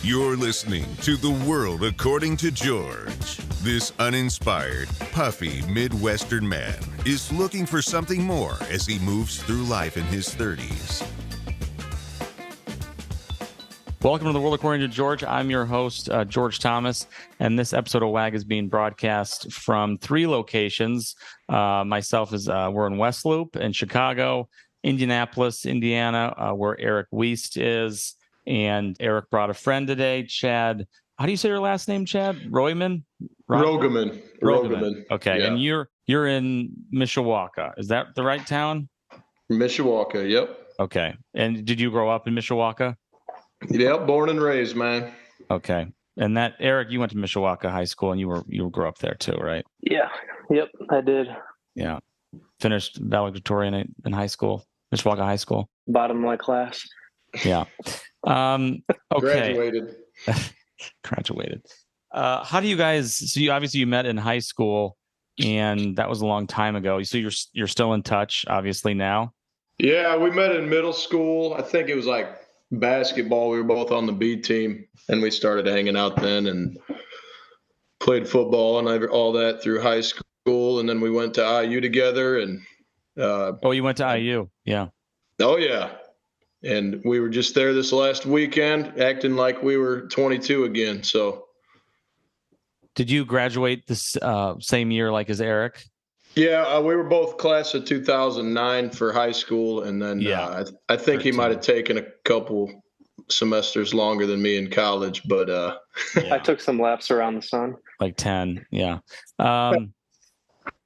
You're listening to The World According to George. This uninspired, puffy Midwestern man is looking for something more as he moves through life in his 30s. Welcome to The World According to George. I'm your host, George Thomas, and this episode of WAG is being broadcast from 3 locations. We're in West Loop in Chicago, Indianapolis, Indiana, where Eric Wiest is. And Eric brought a friend today, Chad. How do you say your last name, Chad? Royman? Rogaman. Okay, yeah. And you're in Mishawaka. Is that the right town? Mishawaka, yep. Okay. And did you grow up in Mishawaka? Yep, born and raised, man. Okay. And that, Eric, you went to Mishawaka High School and you grew up there too, right? Yeah. Yep, I did. Yeah. Finished valedictorian in high school, Mishawaka High School. Bottom of my class. Yeah. Okay. Graduated. How do you guys? So you met in high school, and that was a long time ago. So you're still in touch, obviously now. Yeah, we met in middle school. I think it was like basketball. We were both on the B team, and we started hanging out then and played football and all that through high school. And then we went to IU together. And you went to IU, yeah. Oh yeah. And we were just there this last weekend, acting like we were 22 again. So, did you graduate this same year, like as Eric? Yeah, we were both class of 2009 for high school, and then I think 13. He might have taken a couple semesters longer than me in college, but I took some laps around the sun, like 10. Yeah.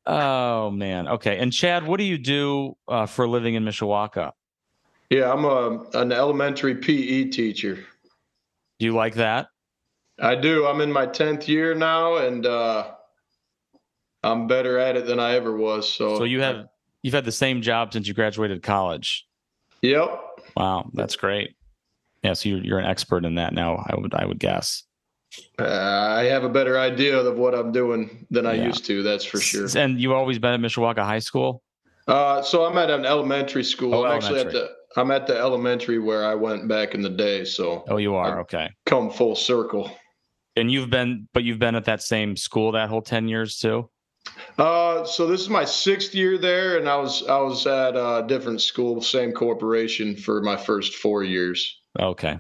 Oh man. Okay. And Chad, what do you do for a living in Mishawaka? Yeah, I'm an elementary PE teacher. Do you like that? I do. I'm in my 10th year now, and I'm better at it than I ever was. So you've had the same job since you graduated college. Yep. Wow, that's great. Yeah, so you're an expert in that now. I would guess. I have a better idea of what I'm doing than I used to. That's for sure. And you've always been at Mishawaka High School? So I'm at an elementary school. I'm at the elementary where I went back in the day. So you are. Okay. Come full circle. And you've been at that same school that whole 10 years too? So this is my 6th year there, and I was at a different school, same corporation for my first 4 years. Okay.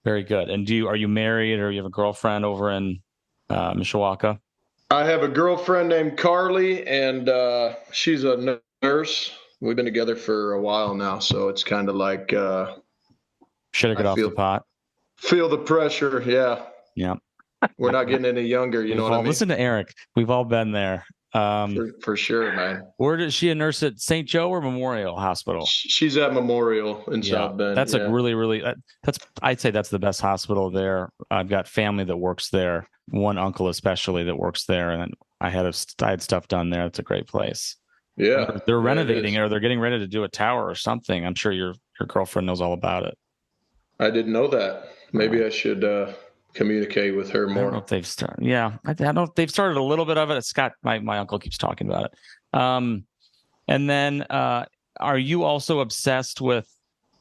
Very good. And are you married, or you have a girlfriend over in Mishawaka? I have a girlfriend named Carly, and she's a nurse. We've been together for a while now, so it's kind of like should have got off the pot. Feel the pressure, yeah. Yeah. We're not getting any younger, you know what I mean? Listen to Eric. We've all been there. For sure, man. Where is she a nurse at St. Joe or Memorial Hospital? She's at Memorial in South Bend. That's a really I'd say that's the best hospital there. I've got family that works there. One uncle especially that works there, and I had stuff done there. It's a great place. Yeah. They're renovating it, or they're getting ready to do a tower or something. I'm sure your girlfriend knows all about it. I didn't know that. Maybe I should communicate with her more. I don't know if they've started. Yeah, I don't know if they've started a little bit of it. Scott, my uncle keeps talking about it. And then are you also obsessed with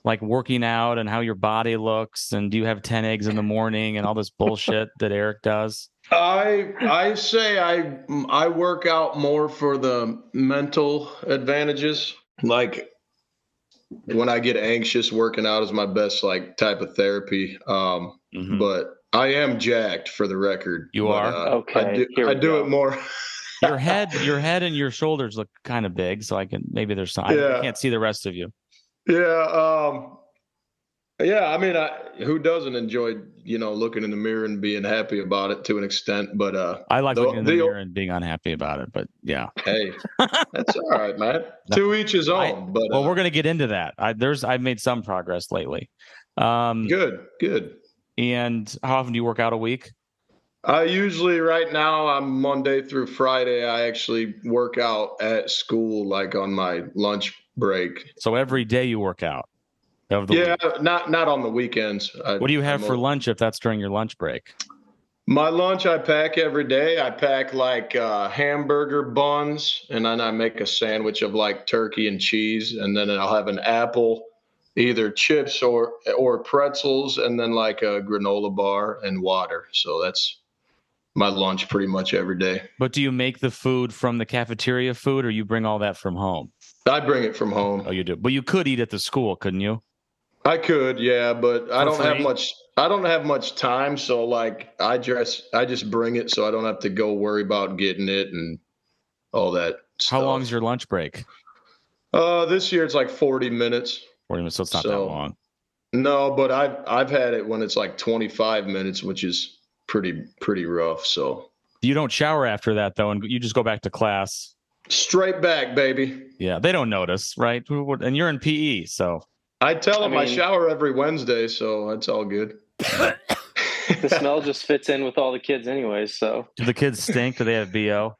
like working out and how your body looks? And do you have 10 eggs in the morning and all this bullshit that Eric does? I say I work out more for the mental advantages. Like when I get anxious, working out is my best type of therapy. But I am jacked, for the record. You are? Okay. I do it more. Your head and your shoulders look kind of big, so maybe there's some. I can't see the rest of you. Yeah. Yeah. I mean, who doesn't enjoy, looking in the mirror and being happy about it to an extent? But I like looking in the mirror and being unhappy about it. But yeah. Hey, that's all right, man. To each his own. Well, we're gonna get into that. I've made some progress lately. Good. And how often do you work out a week? I usually, right now, I'm Monday through Friday. I actually work out at school, like on my lunch break. So every day you work out? Yeah, not on the weekends. What do you have for lunch if that's during your lunch break? My lunch I pack every day. I pack hamburger buns, and then I make a sandwich of turkey and cheese, and then I'll have an apple either chips or pretzels, and then like a granola bar and water. So that's my lunch pretty much every day. But do you make the food from the cafeteria food, or you bring all that from home? I bring it from home. Oh, you do. But you could eat at the school, couldn't you? I could, yeah, but I don't have free? much. I don't have much time, so like I just bring it, so I don't have to go worry about getting it and all that stuff. How long is your lunch break? This year it's like 40 minutes. 40 minutes, so it's not that long. No, but I've had it when it's like 25 minutes, which is pretty rough. So you don't shower after that though, and you just go back to class. Straight back, baby. Yeah, they don't notice, right? And you're in PE, so I tell them I shower every Wednesday, so that's all good. The smell just fits in with all the kids anyways. So do the kids stink? Do they have BO?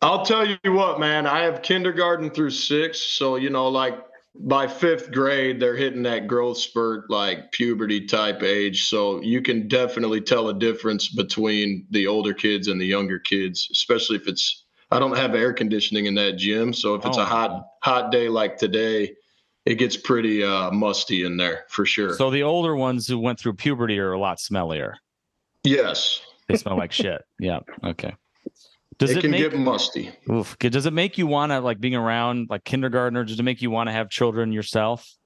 I'll tell you what, man. I have kindergarten through 6th, so like by 5th grade, they're hitting that growth spurt, like puberty type age. So you can definitely tell a difference between the older kids and the younger kids, especially if I don't have air conditioning in that gym. So if it's a hot day like today, it gets pretty musty in there for sure. So the older ones who went through puberty are a lot smellier. Yes. They smell like shit. Yeah. Okay. It can get musty. Oof. Does it make you want to, like, being around like kindergartners, does it make you want to have children yourself?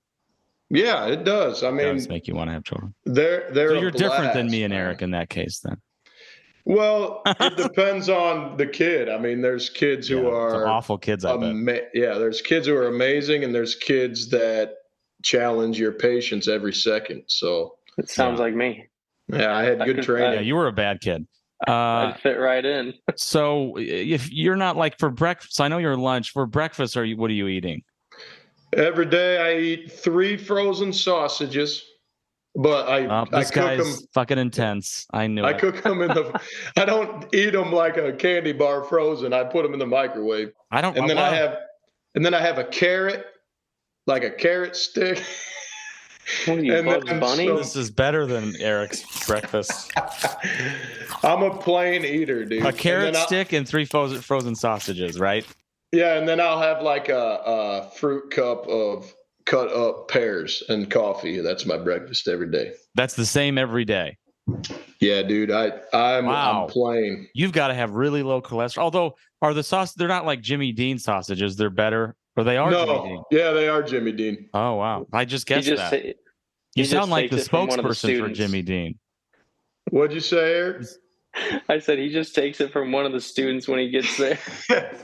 Yeah, it does. I mean, it does make you want to have children. So you're different than me and Eric in that case then. Well, it depends on the kid. I mean, there's kids who are awful kids. I bet. Yeah, there's kids who are amazing, and there's kids that challenge your patience every second. So it sounds like me. Yeah, I had good training. Yeah, you were a bad kid. I'd fit right in. So if you're not like for breakfast, so I know your lunch for breakfast. What are you eating? Every day I eat 3 frozen sausages, but this guy's fucking intense. I knew. I cook them I don't eat them like a candy bar frozen. I put them in the microwave. And then I have a carrot, like a carrot stick. What are you, Bugs Bunny? This is better than Eric's breakfast. I'm a plain eater, dude. A carrot stick and 3 frozen sausages, right? Yeah, and then I'll have like a fruit cup of cut up pears and coffee. That's my breakfast every day. That's the same every day. Yeah, dude. I'm plain. You've got to have really low cholesterol. Although they're not like Jimmy Dean sausages. They're better. Or they are Jimmy Dean. Yeah, they are Jimmy Dean. Oh, wow. I just guessed that. You sound like the spokesperson for Jimmy Dean. What'd you say, Eric? I said he just takes it from one of the students when he gets there.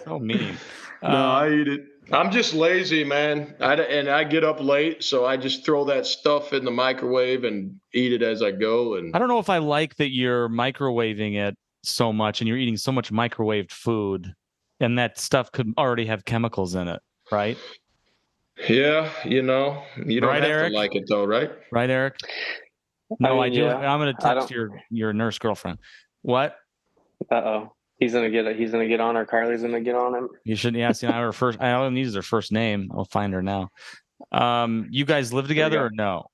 So mean. No, I eat it. I'm just lazy, man. I get up late, so I just throw that stuff in the microwave and eat it as I go. And I don't know if I like that you're microwaving it so much and you're eating so much microwaved food, and that stuff could already have chemicals in it, right? Yeah, you don't have Eric? To like it though, right? Right, Eric? No, I do. Yeah. I'm going to text your nurse girlfriend. What? Uh-oh. He's gonna get on her. Carly's gonna get on him. You shouldn't ask. Her first. I only need her first name. I'll find her now. You guys live together or no?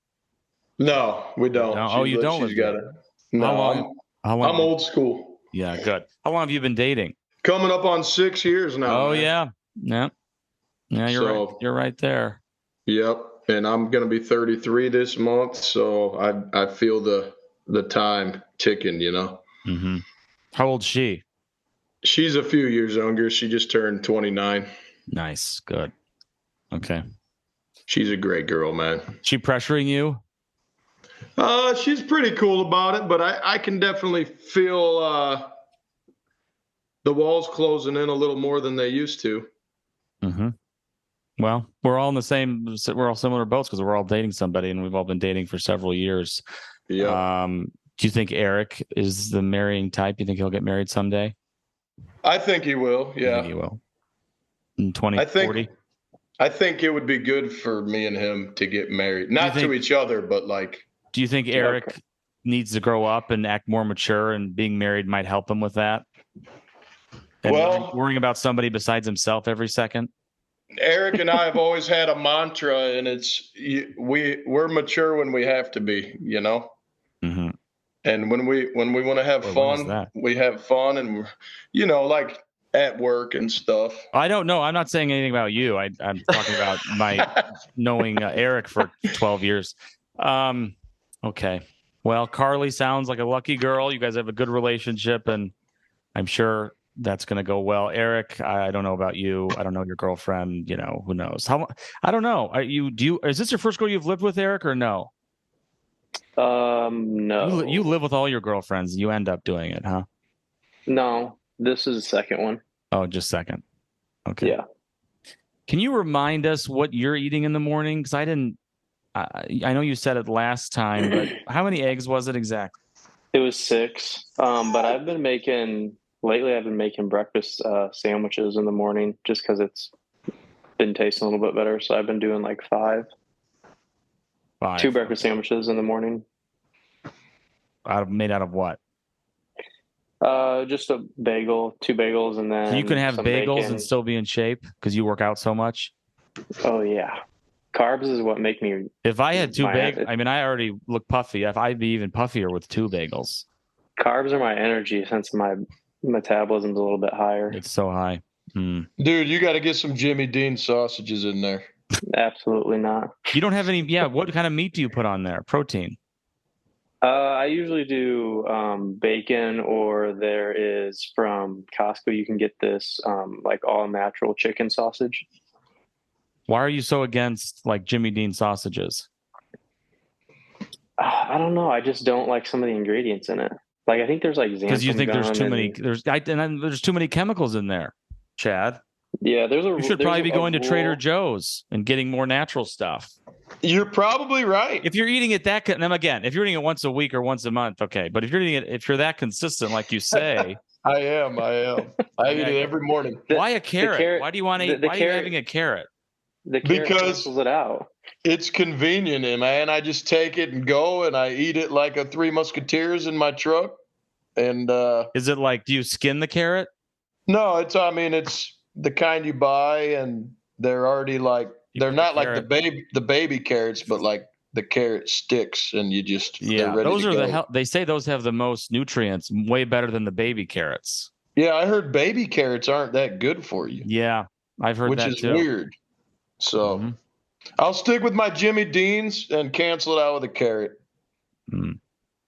No, we don't. No. Oh, you don't live together. No, How long? I'm old school. Yeah, good. How long have you been dating? Coming up on 6 years now. Oh, man. Yeah. You're right. You're right there. Yep. And I'm gonna be 33 this month, so I feel the time ticking. Mm-hmm. How old's she? She's a few years younger. She just turned 29. Nice. Good. Okay. She's a great girl, man. She pressuring you? She's pretty cool about it, but I can definitely feel the walls closing in a little more than they used to. Mm-hmm. Well, we're all similar boats because we're all dating somebody, and we've all been dating for several years. Yeah. Do you think Eric is the marrying type? You think he'll get married someday? I think he will. Yeah. I think he will. In 2040? I think it would be good for me and him to get married. Not to each other, but like. Do you think Eric needs to grow up and act more mature, and being married might help him with that? And worrying about somebody besides himself every second? Eric and I have always had a mantra, and it's we're mature when we have to be, And when we want to have fun, we have fun. And, like at work and stuff. I don't know. I'm not saying anything about you. I'm talking about my knowing Eric for 12 years. Okay. Well, Carly sounds like a lucky girl. You guys have a good relationship, and I'm sure that's going to go well. Eric, I don't know about you. I don't know your girlfriend. You know, who knows? I don't know. Is this your first girl you've lived with, Eric, or no? No. You live with all your girlfriends. You end up doing it, huh? No, this is the second one. Oh, just second. Okay. Yeah. Can you remind us what you're eating in the morning? Because I didn't. I know you said it last time, but how many eggs was it exactly? It was 6. But I've been making breakfast sandwiches in the morning just because it's been tasting a little bit better. So I've been doing like 5. 2 breakfast sandwiches in the morning. Made out of what? Just a bagel, 2 bagels, and then So you can have bagels bacon. and still be in shape because you work out so much. Oh yeah, carbs is what make me. If I had 2 bagels, I mean, I already look puffy. If I'd be even puffier with 2 bagels. Carbs are my energy since my metabolism's a little bit higher. It's so high. Dude, you got to get some Jimmy Dean sausages in there. Absolutely not. You don't have any. Yeah. What kind of meat do you put on there? Protein. I usually do bacon, or there is from Costco. You can get this like all natural chicken sausage. Why are you so against like Jimmy Dean sausages? I don't know. I just don't like some of the ingredients in it. Like I think there's like because you think there's too many. There's too many chemicals in there, Chad. Yeah, You should probably be going to Trader Joe's and getting more natural stuff. You're probably right. If you're eating it that, and again, if you're eating it once a week or once a month, okay. But if you're that consistent, like you say, I am. I eat it every morning. Why a carrot? Why do you want to eat? Why are you having a carrot? Because cancels it out. It's convenient, man. I just take it and go, and I eat it like a Three Musketeers in my truck. And is it like, do you skin the carrot? No, it's the kind you buy, and they're already like they're not like the baby carrots, but like the carrot sticks, and you just those are they say those have the most nutrients, way better than the baby carrots. Yeah, I heard baby carrots aren't that good for you. Yeah, I've heard that too. Which is weird. So I'll stick with my Jimmy Deans and cancel it out with a carrot.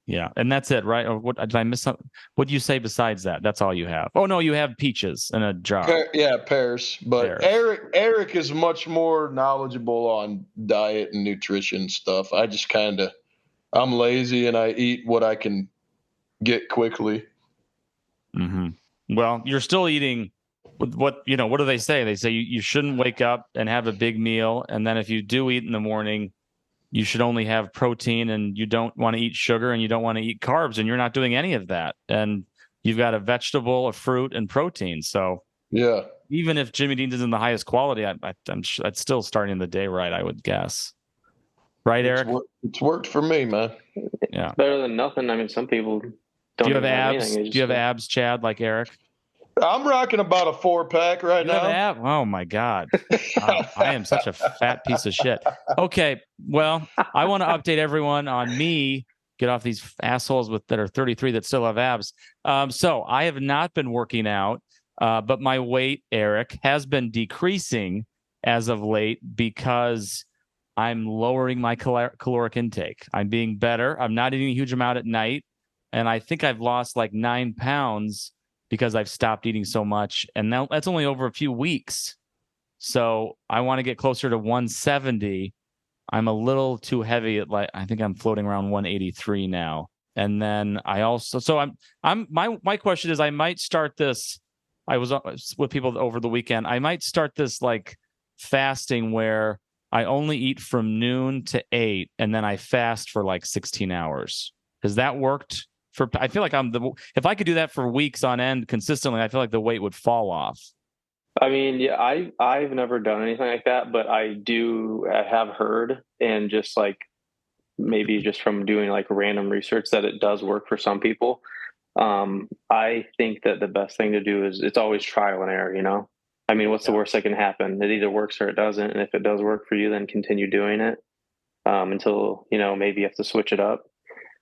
Yeah, and that's it, right? Or what did I miss something? What do you say besides that? That's all you have. Oh no, you have peaches in a jar. Pears. But pears. Eric is much more knowledgeable on diet and nutrition stuff. I just I'm lazy and I eat what I can get quickly. Well, you're still eating what do they say? They say you shouldn't wake up and have a big meal, and then if you do eat in the morning, you should only have protein, and you don't want to eat sugar, and you don't want to eat carbs, and you're not doing any of that. And you've got a vegetable, a fruit, and protein. So yeah, even if Jimmy Dean's isn't the highest quality, I'm it's still starting the day right, I would guess. Right, Eric? It's worked for me, man. Yeah, better than nothing. I mean, some people don't. Do you have abs? Do you have abs, Chad, like Eric? I'm rocking about a 4-pack right now. Oh my God. I am such a fat piece of shit. Okay. Well, I want to update everyone on me. Get off these assholes that are 33 that still have abs. So I have not been working out, but my weight, Eric, has been decreasing as of late because I'm lowering my caloric intake. I'm being better. I'm not eating a huge amount at night. And I think I've lost like 9 pounds because I've stopped eating so much. And now that's only over a few weeks. So I want to get closer to 170. I'm a little too heavy at I think I'm floating around 183 now. And then I also, my question is, I might start this. I was with people over the weekend. I might start this like fasting where I only eat from noon to 8 and then I fast for like 16 hours. Has that worked? I feel like if I could do that for weeks on end consistently, I feel like the weight would fall off. I mean, yeah, I've never done anything like that, but I have heard, and just like maybe just from doing like random research, that it does work for some people. I think that the best thing to do is it's always trial and error, I mean, what's the worst that can happen? It either works or it doesn't. And if it does work for you, then continue doing it until, maybe you have to switch it up.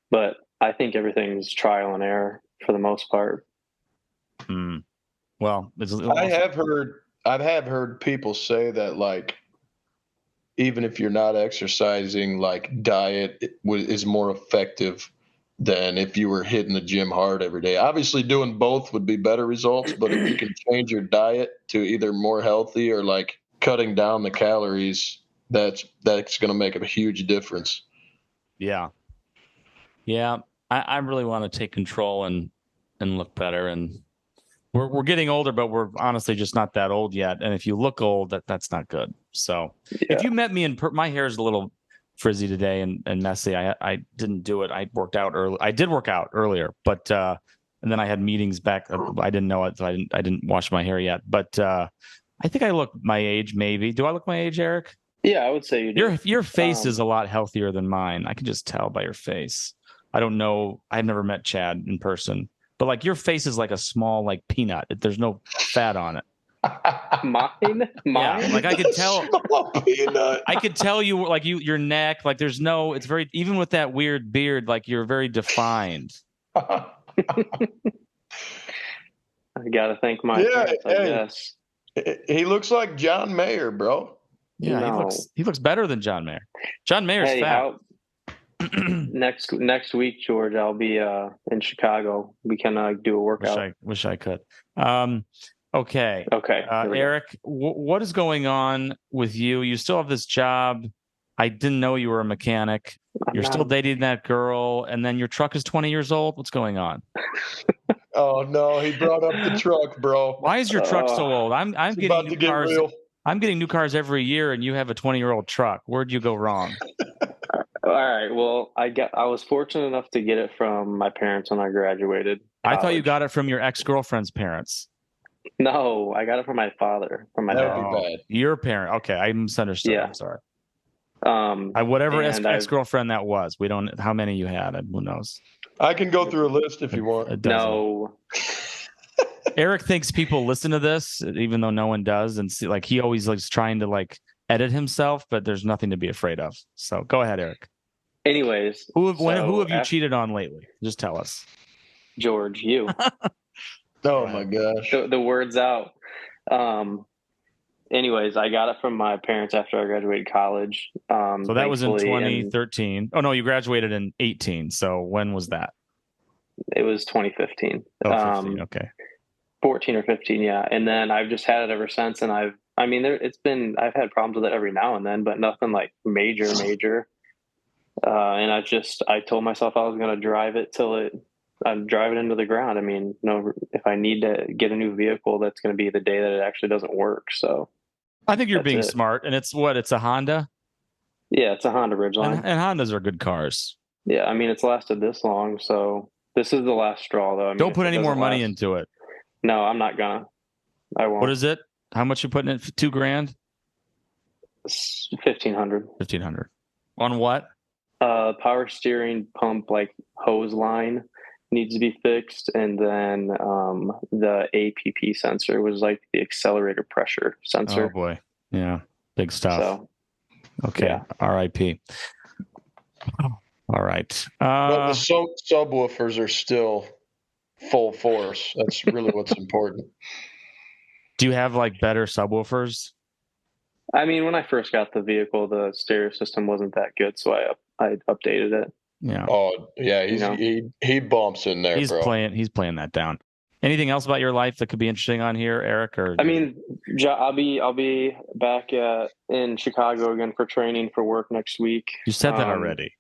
But I think everything's trial and error for the most part. Well, I have heard people say that, like, even if you're not exercising, like, diet is more effective than if you were hitting the gym hard every day. Obviously, doing both would be better results, but if you can change your diet to either more healthy or like cutting down the calories, that's going to make a huge difference. Yeah. I really want to take control and look better. And we're getting older, but we're honestly just not that old yet. And if you look old, that's not good. So if you met me my hair is a little frizzy today and messy. I didn't do it. I worked out early. I did work out earlier, but and then I had meetings back. I didn't know it, so I didn't wash my hair yet. But I think I look my age. Maybe. Do I look my age, Eric? Yeah, I would say you do. Your face is a lot healthier than mine. I can just tell by your face. I don't know. I've never met Chad in person, but like your face is like a small like peanut. There's no fat on it. Mine? Yeah, like I could tell. I could tell you like your neck. Like there's no. It's very even with that weird beard. Like you're very defined. I gotta thank my parents, I guess. He looks like John Mayer, bro. Yeah, no. he looks better than John Mayer. John Mayer's fat. Next week, George, I'll be in Chicago. We can do a workout. Wish I could. Okay. Eric, what is going on with you? You still have this job. I didn't know you were a mechanic. You're still dating that girl, and then your truck is 20 years old. What's going on? Oh no, he brought up the truck, bro. Why is your truck so old? I'm getting new cars. I'm getting new cars every year, and you have a 20-year-old truck. Where'd you go wrong? All right. Well, I was fortunate enough to get it from my parents when I graduated college. I thought you got it from your ex-girlfriend's parents. No, I got it from my father, from my dad. Your parent. Okay, I misunderstood. Yeah. I'm sorry. Whatever ex-girlfriend that was. We don't. How many you had? Who knows? I can go through a list if you want. No. Eric thinks people listen to this, even though no one does, and see, like he always likes trying to like edit himself, but there's nothing to be afraid of. So go ahead, Eric. Anyways, who have you cheated on lately? Just tell us. George, you. Oh my gosh. The word's out. Anyways, I got it from my parents after I graduated college. So that was in 2013. Oh no, you graduated in 18. So when was that? It was 2015. Oh, 15. Okay. 14 or 15, yeah. And then I've just had it ever since. And I've had problems with it every now and then, but nothing like major. And I told myself I was going to drive it till I'm driving into the ground. I mean, no, if I need to get a new vehicle, that's going to be the day that it actually doesn't work. So I think you're being smart. And it's a Honda? Yeah, it's a Honda Ridgeline. And Hondas are good cars. Yeah, I mean, it's lasted this long. So this is the last straw, though. I mean, don't put any more money into it. No, I'm not gonna. I won't. What is it? How much you putting in? $2,000? 1,500. 1,500. On what? Power steering pump, like hose line, needs to be fixed, and then the APP sensor was like the accelerator pressure sensor. Oh boy, yeah, big stuff. So, okay, yeah. R.I.P. All right. But the subwoofers are still full force. That's really what's important. Do you have like better subwoofers? I mean, when I first got the vehicle, the stereo system wasn't that good, so I updated it. Yeah. Oh yeah, he bumps in there. He's playing that down. Anything else about your life that could be interesting on here, Eric? Or I mean, I'll be back in Chicago again for training for work next week. You said that already.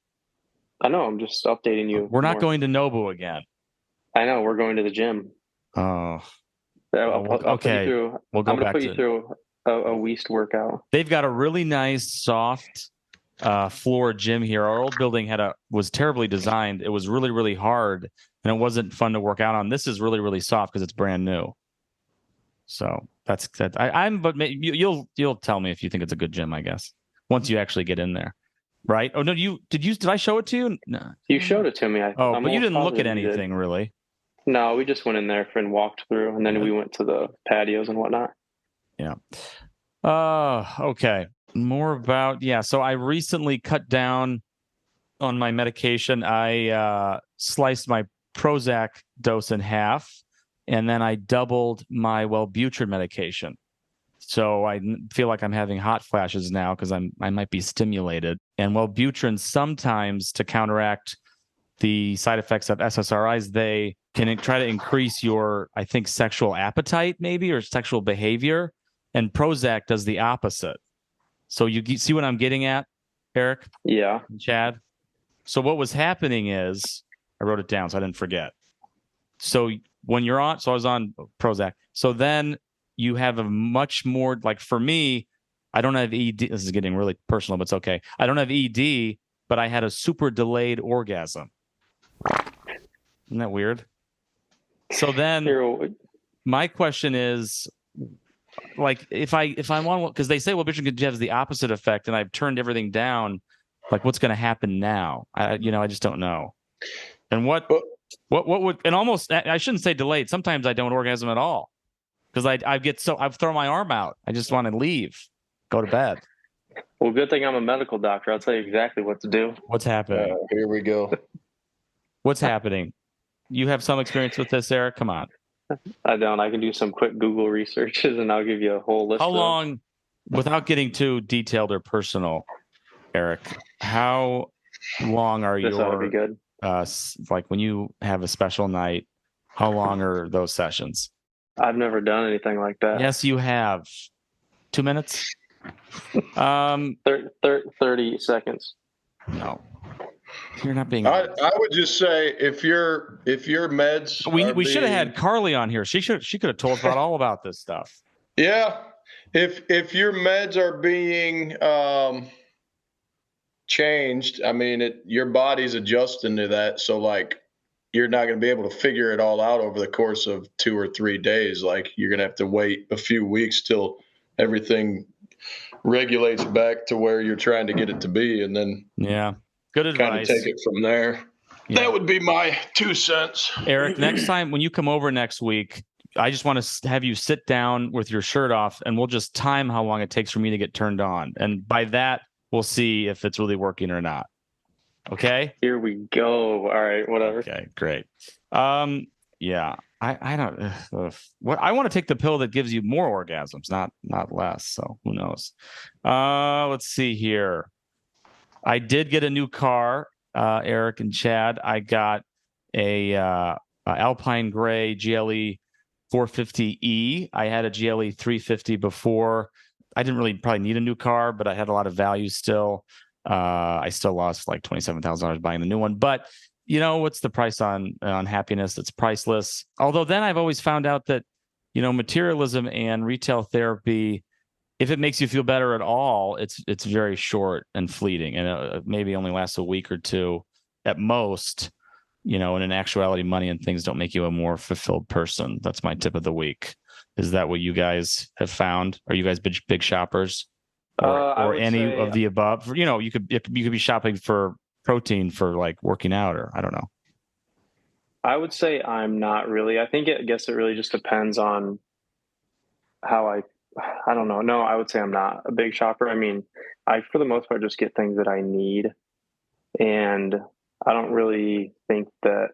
I know. I'm just updating you. We're not going to Nobu again. I know. We're going to the gym. Oh. Okay. I'm going to put you through a Weast workout. They've got a really nice, soft floor gym here. Our old building was terribly designed. It was really, really hard, and it wasn't fun to work out on. This is really, really soft because it's brand new. So that's that. But you'll tell me if you think it's a good gym, I guess, once you actually get in there. Right? Oh no, did I show it to you? No. You showed it to me. But you didn't look at anything really. No, we just went in there and walked through, and then we went to the patios and whatnot. Yeah. Okay. More about So I recently cut down on my medication. I sliced my Prozac dose in half, and then I doubled my Wellbutrin medication. So I feel like I'm having hot flashes now because I might be stimulated. And Wellbutrin sometimes, to counteract the side effects of SSRIs, they can try to increase your, I think, sexual appetite maybe, or sexual behavior. And Prozac does the opposite. So you see what I'm getting at, Eric? Yeah. And Chad? So what was happening is, I wrote it down so I didn't forget. So when you're on, so I was on Prozac. So then you have a much more, like for me, I don't have ED. This is getting really personal, but it's okay. I don't have ED, but I had a super delayed orgasm. Isn't that weird? So then my question is, like, if I want, because they say Wellbutrin has the opposite effect, and I've turned everything down, like what's going to happen now? I just don't know. And what would, and almost, I shouldn't say delayed. Sometimes I don't orgasm at all because I've thrown my arm out. I just want to leave, go to bed. Well, good thing I'm a medical doctor. I'll tell you exactly what to do. What's happening? Here we go. What's happening? You have some experience with this, Eric? Come on. I don't. I can do some quick Google researches and I'll give you a whole list. How long, without getting too detailed or personal, Eric, how long are this ought to be your, good. like when you have a special night, how long are those sessions? I've never done anything like that. Yes, you have. 2 minutes? 30 seconds. No. You're not being. I would just say if your meds. We should have had Carly on here. She could have told us all about this stuff. Yeah, if your meds are being changed, I mean, your body's adjusting to that. So like, you're not going to be able to figure it all out over the course of 2 or 3 days. Like, you're going to have to wait a few weeks till everything regulates back to where you're trying to get it to be, and then good advice. Kind of take it from there. Yeah. That would be my 2 cents. Eric, next time when you come over next week, I just want to have you sit down with your shirt off, and we'll just time how long it takes for me to get turned on, and by that we'll see if it's really working or not. Okay. Here we go. All right. Whatever. Okay. Great. Yeah. I don't. What I want to take the pill that gives you more orgasms, not less. So who knows? Let's see here. I did get a new car, Eric and Chad. I got a Alpine Gray GLE 450E. I had a GLE 350 before. I didn't really probably need a new car, but I had a lot of value still. I still lost like $27,000 buying the new one, but what's the price on happiness? It's priceless. Although then I've always found out that, materialism and retail therapy, if it makes you feel better at all, it's very short and fleeting, and it maybe only lasts a week or two at most. And in actuality, money and things don't make you a more fulfilled person. That's my tip of the week. Is that what you guys have found? Are you guys big shoppers, or any of the above? You could be shopping for protein for like working out, or I don't know. I would say I'm not really. I guess it really just depends on how I don't know. No, I would say I'm not a big shopper. I mean, I, for the most part, just get things that I need. And I don't really think that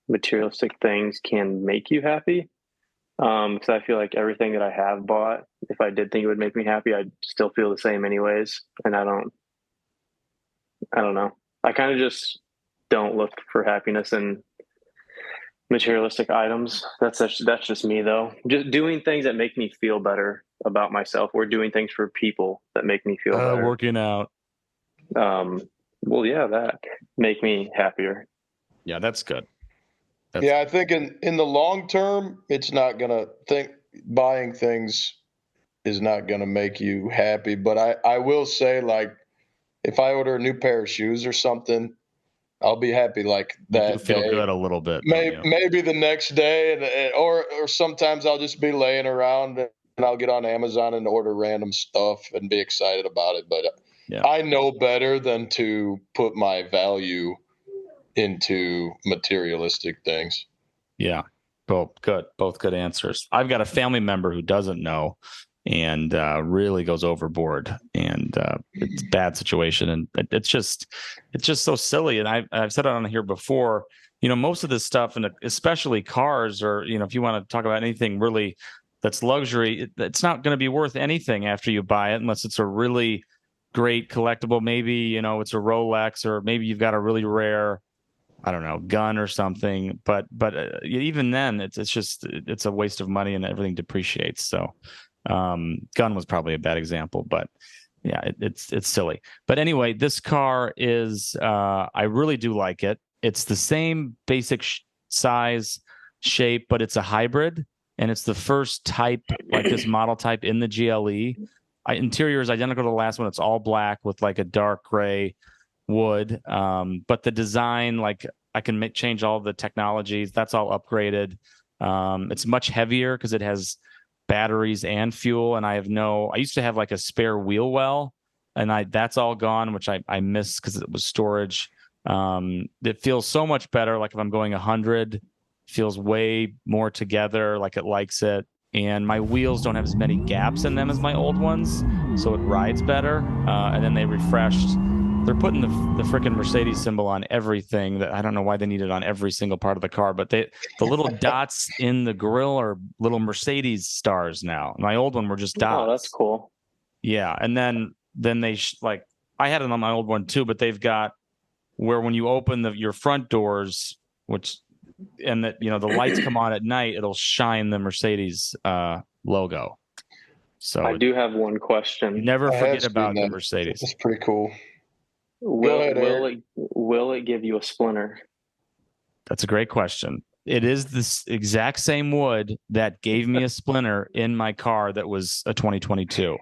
materialistic things can make you happy. Because I feel like everything that I have bought, if I did think it would make me happy, I'd still feel the same anyways. And I don't know. I kind of just don't look for happiness in materialistic items. That's just me though. Just doing things that make me feel better about myself, or doing things for people that make me feel better. Working out. Well, yeah, that make me happier. Yeah, that's good. I think in the long term, it's not gonna buying things is not gonna make you happy. But I will say, like, if I order a new pair of shoes or something, I'll be happy like that. You feel good a little bit. Maybe the next day, or sometimes I'll just be laying around and I'll get on Amazon and order random stuff and be excited about it. But I know better than to put my value into materialistic things. Yeah. Both good answers. I've got a family member who doesn't know and really goes overboard, and it's a bad situation, and it's just so silly. And I've said it on here before. most of this stuff, and especially cars, or if you want to talk about anything really that's luxury, it's not going to be worth anything after you buy it unless it's a really great collectible. Maybe it's a Rolex, or maybe you've got a really rare, I don't know, gun or something. But even then, it's a waste of money, and everything depreciates. So gun was probably a bad example, but yeah, it's silly. But anyway, this car is I really do like it. It's the same basic size, shape, but it's a hybrid, and it's the first type, like this model type, in the GLE. Interior is identical to the last one. It's all black with like a dark gray wood. But the design, like I can change all the technologies. That's all upgraded. It's much heavier because it has batteries and fuel. And I used to have like a spare wheel well, and that's all gone, which I miss because it was storage. It feels so much better. Like if I'm going 100, feels way more together, like it likes it. And my wheels don't have as many gaps in them as my old ones, so it rides better. And then they refreshed. They're putting the freaking Mercedes symbol on everything. That I don't know why they need it on every single part of the car, but the little dots in the grill are little Mercedes stars now. My old one were just dots. Oh, that's cool. Yeah, and then they like I had it on my old one too, but they've got where when you open your front doors, and that the lights come on at night, it'll shine the Mercedes logo. So I do have one question. Never forget about the Mercedes. That's pretty cool. Will it give you a splinter? That's a great question. It is this exact same wood that gave me a splinter in my car that was a 2022.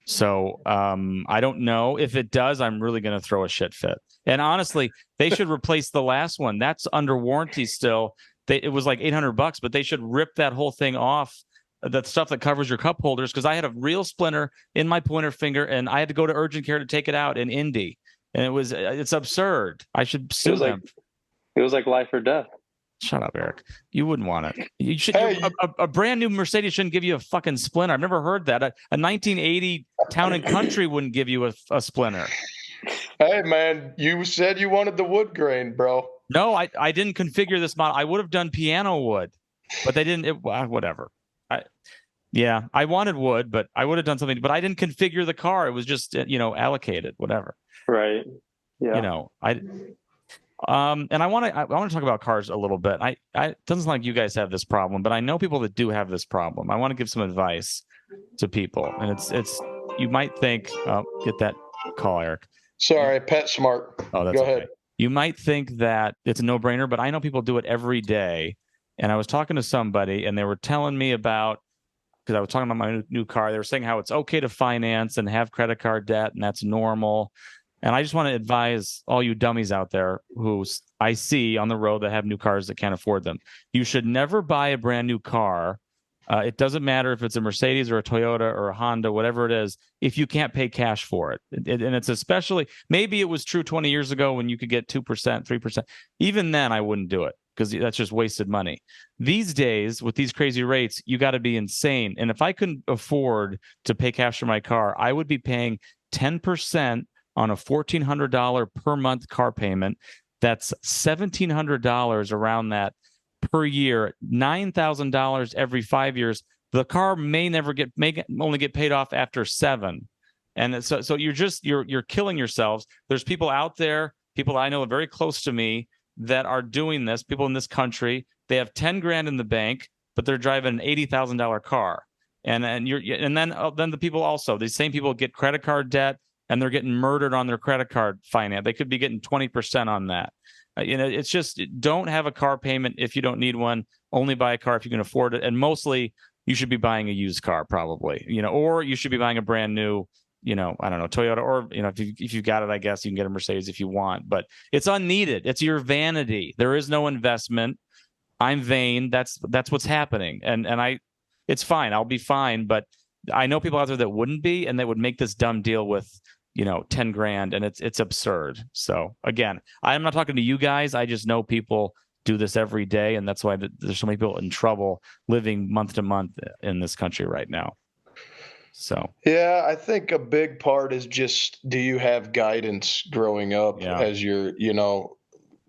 So I don't know. If it does, I'm really going to throw a shit fit. And honestly, they should replace the last one. That's under warranty still. It was like $800, but they should rip that whole thing off, the stuff that covers your cup holders, because I had a real splinter in my pointer finger, and I had to go to urgent care to take it out in Indy. And it's absurd. I should sue them. It was like life or death. Shut up, Eric. You wouldn't want it. You should. A brand new Mercedes shouldn't give you a fucking splinter. I've never heard that. A 1980 Town and Country wouldn't give you a splinter. Hey, man, you said you wanted the wood grain, bro. No, I didn't configure this model. I would have done piano wood, but they didn't. Whatever. I wanted wood, but I would have done something. But I didn't configure the car. It was just allocated. Whatever. Right. Yeah. And I want to talk about cars a little bit. It doesn't sound like you guys have this problem, but I know people that do have this problem. I want to give some advice to people, and it's you might think, get that call, Eric. Sorry, PetSmart. Oh, that's Go okay. ahead. You might think that it's a no-brainer, but I know people do it every day. And I was talking to somebody, and they were telling me about, because I was talking about my new car, they were saying how it's okay to finance and have credit card debt, and that's normal. And I just want to advise all you dummies out there who I see on the road that have new cars that can't afford them. You should never buy a brand new car. It doesn't matter if it's a Mercedes or a Toyota or a Honda, whatever it is, if you can't pay cash for it. And it's especially, maybe it was true 20 years ago when you could get 2%, 3%. Even then, I wouldn't do it because that's just wasted money. These days, with these crazy rates, you got to be insane. And if I couldn't afford to pay cash for my car, I would be paying 10% on a $1,400 per month car payment. That's $1,700 around that per year, $9,000 every 5 years. The car may only get paid off after 7. And so you're killing yourselves. There's people out there, people I know very close to me, that are doing this. People in this country, they have 10 grand in the bank, but they're driving an $80,000 car. And then the people also, these same people get credit card debt, and they're getting murdered on their credit card finance. They could be getting 20% on that. It's just, don't have a car payment if you don't need one. Only buy a car if you can afford it. And mostly you should be buying a used car probably, or you should be buying a brand new, I don't know, Toyota, or, if you've got it, I guess you can get a Mercedes if you want, but it's unneeded. It's your vanity. There is no investment. I'm vain. That's what's happening. And it's fine. I'll be fine. But I know people out there that wouldn't be, and that would make this dumb deal with, 10 grand, and it's absurd. So again, I'm not talking to you guys. I just know people do this every day, and that's why there's so many people in trouble living month to month in this country right now. So yeah, I think a big part is just, do you have guidance growing up as you're,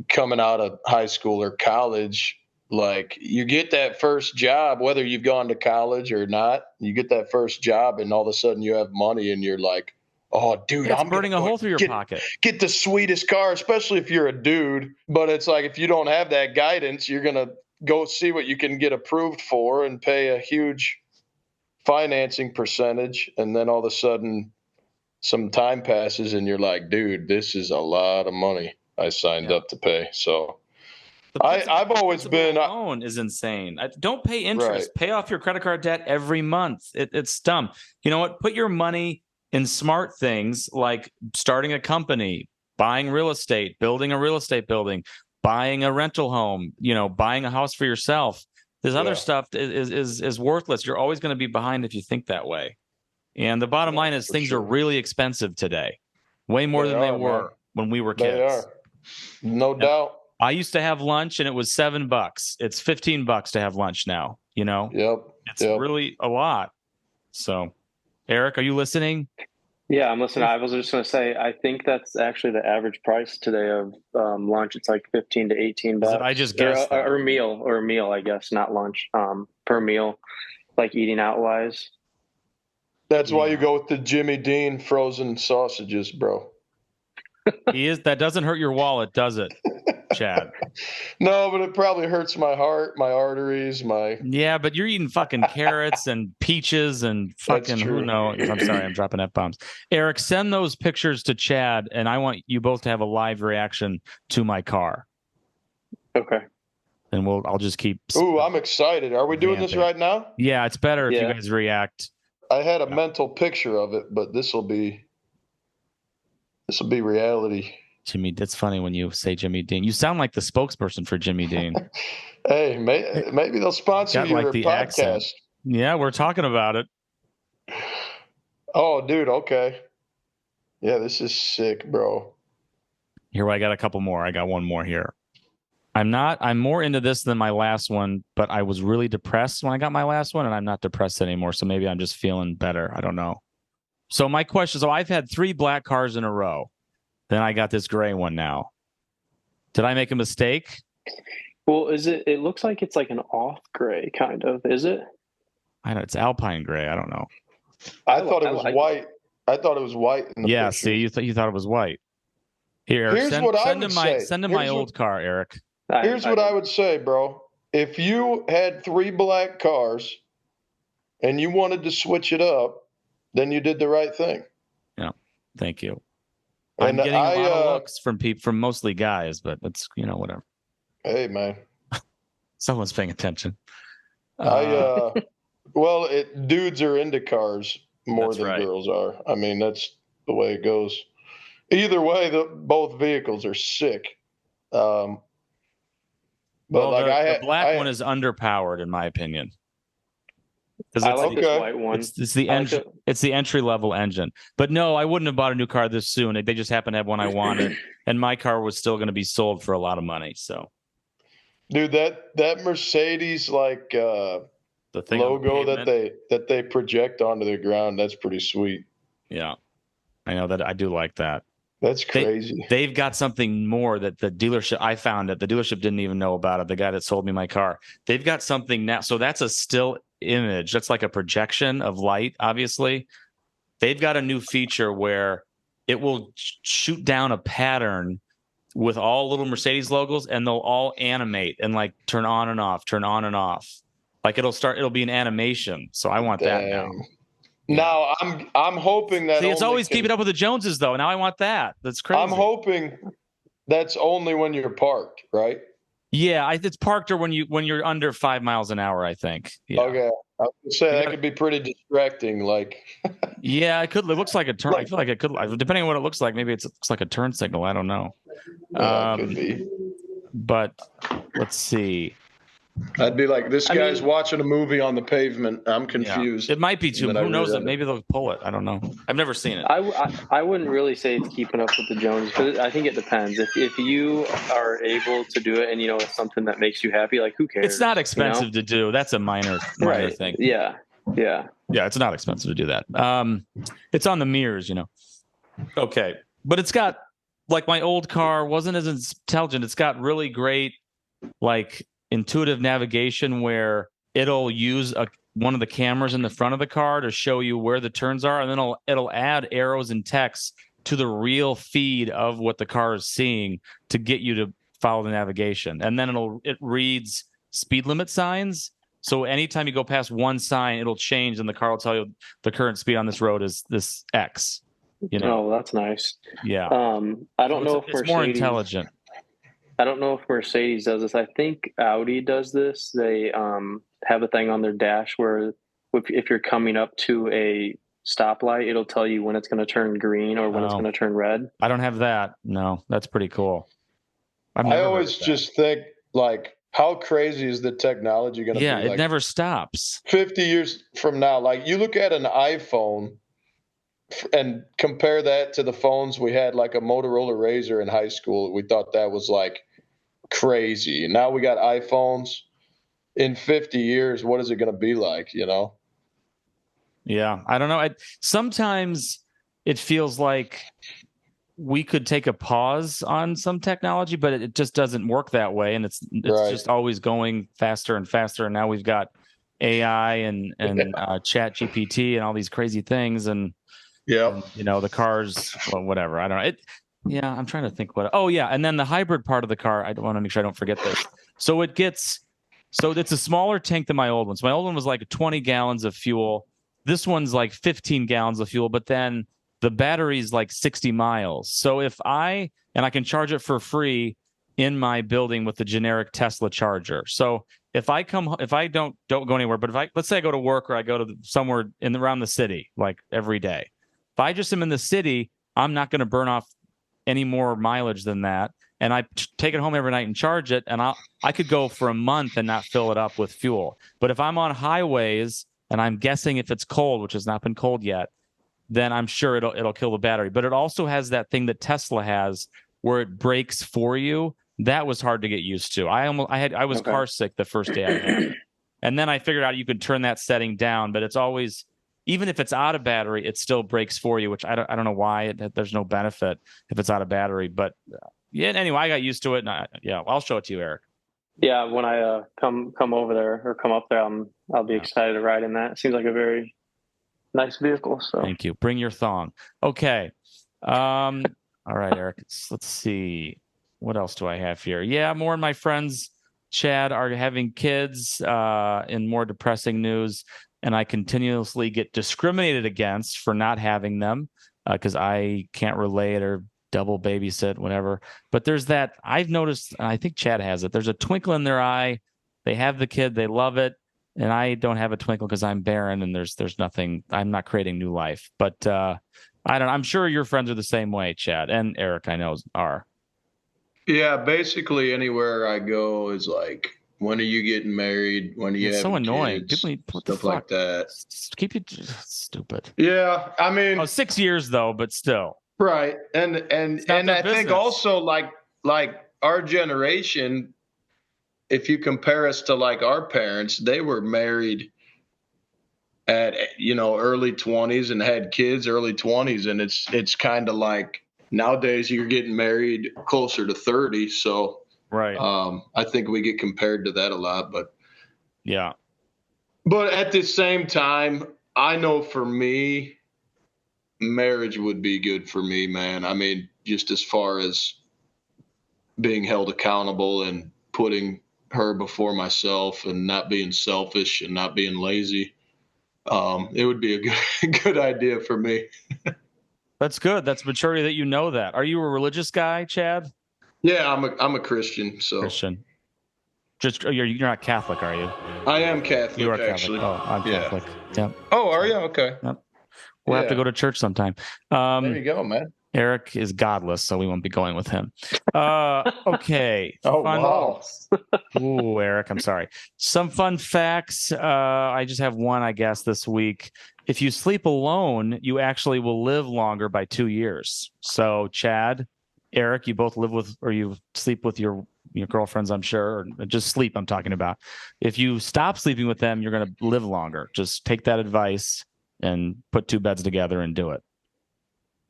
coming out of high school or college, like you get that first job, whether you've gone to college or not, you get that first job and all of a sudden you have money and you're like, oh, dude, It's I'm burning a hole through your pocket. Get the sweetest car, especially if you're a dude. But it's like if you don't have that guidance, you're going to go see what you can get approved for and pay a huge financing percentage. And then all of a sudden some time passes and you're like, dude, this is a lot of money I signed up to pay. So I've always been loan is insane. Don't pay interest. Right. Pay off your credit card debt every month. It's dumb. You know what? Put your money in smart things like starting a company, buying real estate, building a real estate building, buying a rental home, buying a house for yourself. This other stuff is worthless. You're always going to be behind if you think that way. And the bottom line is things are really expensive today, way more than they were when we were kids. They are. No doubt. I used to have lunch and it was $7. It's $15 to have lunch now, Yep. It's really a lot. So, Eric, are you listening? Yeah, I'm listening. I was just going to say, I think that's actually the average price today of lunch. It's like $15 to $18. I just guessed or a meal, I guess, not lunch. Per meal, like eating out wise. That's why you go with the Jimmy Dean frozen sausages, bro. That doesn't hurt your wallet, does it, Chad? No, but it probably hurts my heart, my arteries, Yeah, but you're eating fucking carrots and peaches and fucking who knows. I'm sorry, I'm dropping F-bombs. Eric, send those pictures to Chad, and I want you both to have a live reaction to my car. Okay. And I'll just keep. Ooh, I'm excited. Are we doing this right now? Yeah, it's better if you guys react. I had a mental picture of it, but this will be reality. Jimmy, that's funny when you say Jimmy Dean. You sound like the spokesperson for Jimmy Dean. Hey, maybe they'll sponsor your podcast. Accent. Yeah, we're talking about it. Oh, dude, okay. Yeah, this is sick, bro. Here, I got a couple more. I got one more here. I'm more into this than my last one, but I was really depressed when I got my last one, and I'm not depressed anymore. So maybe I'm just feeling better. I don't know. So my question, I've had 3 black cars in a row. Then I got this gray one now. Did I make a mistake? Well, it looks like it's like an off gray, kind of. Is it? I know it's Alpine gray. I don't know. I thought it was white. I thought it was white in the picture. See, you thought it was white. Here, send him my old car, Eric. Here's what I would say, bro. If you had 3 black cars and you wanted to switch it up, then you did the right thing. Yeah. Thank you. I'm getting a lot of looks from mostly guys, but it's, whatever. Hey, man. Someone's paying attention. Dudes are into cars more than girls are. I mean, that's the way it goes. Either way, both vehicles are sick. The black one is underpowered, in my opinion. I like this white one. It's the engine. It's the entry level engine. But no, I wouldn't have bought a new car this soon. They just happened to have one I wanted, and my car was still going to be sold for a lot of money. So, dude, that Mercedes the logo that they project onto the ground, that's pretty sweet. Yeah, I know that. I do like that. That's crazy. They've got something more that the dealership, I found it. The dealership didn't even know about it. The guy that sold me my car. They've got something now. So that's a still image. That's like a projection of light, obviously. They've got a new feature where it will shoot down a pattern with all little Mercedes logos, and they'll all animate and like turn on and off, turn on and off. Like it'll be an animation. So I want that now. Now I'm hoping that. See, it's always keeping up with the Joneses, though. Now I want that. That's crazy. I'm hoping that's only when you're parked, right? Yeah, it's parked or when you're under 5 miles an hour, I think. Yeah. Okay, I was gonna say that could be pretty distracting. Like, yeah, it could. It looks like a turn. I feel like it could. Depending on what it looks like, maybe it looks like a turn signal. I don't know. Yeah, it could be. But let's see. I'd be like, this guy's watching a movie on the pavement. I'm confused. Yeah. It might be too. Who knows? Maybe they'll pull it. I don't know. I've never seen it. I wouldn't really say it's keeping up with the Joneses, because I think it depends. If you are able to do it and it's something that makes you happy, like who cares? It's not expensive to do. That's a minor thing. Yeah. It's not expensive to do that. It's on the mirrors, Okay, but it's got like my old car wasn't as intelligent. It's got really great like intuitive navigation where it'll use one of the cameras in the front of the car to show you where the turns are, and then it'll add arrows and text to the real feed of what the car is seeing to get you to follow the navigation. And then it reads speed limit signs. So anytime you go past one sign, it'll change, and the car will tell you the current speed on this road is this X. Oh, that's nice. Yeah. I don't know if it's more intelligent. I don't know if Mercedes does this. I think Audi does this. They have a thing on their dash where if you're coming up to a stoplight, it'll tell you when it's going to turn green or when it's going to turn red. I don't have that. No, that's pretty cool. I always just think, like, how crazy is the technology going to be? Yeah, it like, never stops. 50 years from now, like, you look at an iPhone and compare that to the phones we had, like a Motorola Razr in high school. We thought that was like crazy. Now we got iPhones. In 50 years, what is it going to be like, you know? Yeah, I don't know. Sometimes it feels like we could take a pause on some technology, but it just doesn't work that way. And it's right. Just always going faster and faster. And now we've got AI and Chat GPT and all these crazy things. And yeah, you know, the cars, well, whatever. I don't know. Yeah, I'm trying to think what. Oh, yeah. And then the hybrid part of the car, I want to make sure I don't forget this. So it's a smaller tank than my old one. So my old one was like 20 gallons of fuel. This one's like 15 gallons of fuel, but then the battery's like 60 miles. So if I can charge it for free in my building with the generic Tesla charger. So if I don't go anywhere, but let's say I go to work or I go to somewhere around the city, like every day. If I just am in the city, I'm not going to burn off any more mileage than that. And I take it home every night and charge it. And I could go for a month and not fill it up with fuel. But if I'm on highways and I'm guessing if it's cold, which has not been cold yet, then I'm sure it'll kill the battery. But it also has that thing that Tesla has where it brakes for you. That was hard to get used to. I was car sick the first day I had it. And then I figured out you could turn that setting down, but it's always, even if it's out of battery, it still brakes for you, which I don't know why. There's no benefit if it's out of battery. But yeah, anyway, I got used to it. And I'll show it to you, Eric. Yeah, when I come over there or come up there, I'll be excited to ride in that. It seems like a very nice vehicle. So thank you. Bring your thong. Okay. All right, Eric. Let's see. What else do I have here? Yeah, more of my friends, Chad, are having kids. In more depressing news, and I continuously get discriminated against for not having them because I can't relate or double babysit, whatever. But there's that, I've noticed, and I think Chad has it, there's a twinkle in their eye. They have the kid, they love it, and I don't have a twinkle because I'm barren and there's nothing, I'm not creating new life. But I'm sure your friends are the same way, Chad, and Eric, I know, are. Yeah, basically anywhere I go is like, when are you getting married? When are you having so annoying. kids? People, what stuff the fuck? Like that. Keep it stupid. Yeah, I mean, 6 years though, but still. Right, and I think also like our generation, if you compare us to like our parents, they were married at early 20s and had kids early 20s, and it's kind of like nowadays you're getting married closer to 30, so right. I think we get compared to that a lot, but yeah. But at the same time, I know for me, marriage would be good for me, man. I mean, just as far as being held accountable and putting her before myself and not being selfish and not being lazy, it would be a good idea for me. That's good. That's maturity that you know that. Are you a religious guy, Chad? Yeah, I'm a Christian. So Christian. Just you're not Catholic, are you? I am Catholic. You are actually. Catholic. Oh, I'm Catholic. Yep. Oh, are you? Okay. Yep. We'll have to go to church sometime. There you go, man. Eric is godless, so we won't be going with him. Okay. Wow. Ooh, Eric, I'm sorry. Some fun facts. I just have one, I guess, this week. If you sleep alone, you actually will live longer by 2 years. So, Chad, Eric, you both live with, or you sleep with your girlfriends, I'm sure, or just sleep, I'm talking about. If you stop sleeping with them, you're going to live longer. Just take that advice and put 2 beds together and do it.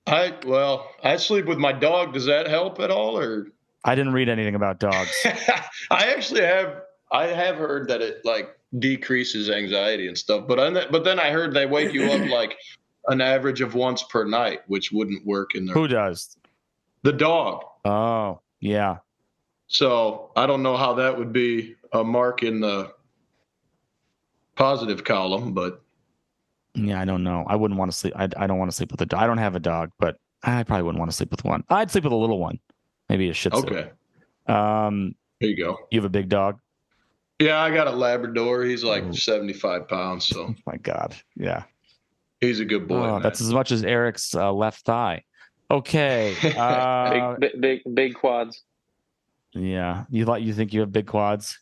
I sleep with my dog. Does that help at all, or? I didn't read anything about dogs. I have heard that it like decreases anxiety and stuff, but then I heard they wake you up like an average of once per night, which wouldn't work in Who does? the dog. Oh, yeah. So I don't know how that would be a mark in the positive column, but Yeah, I don't know. I wouldn't want to sleep. I don't want to sleep with a dog. I don't have a dog, but I probably wouldn't want to sleep with one. I'd sleep with a little one, maybe a Shih Tzu. okay. There you go. You have a big dog? Yeah, I got a Labrador. He's like 75 pounds, so. Oh my God. Yeah. He's a good boy. Oh, that's as much as Eric's left thigh. Okay. Big quads. Yeah. You think you have big quads?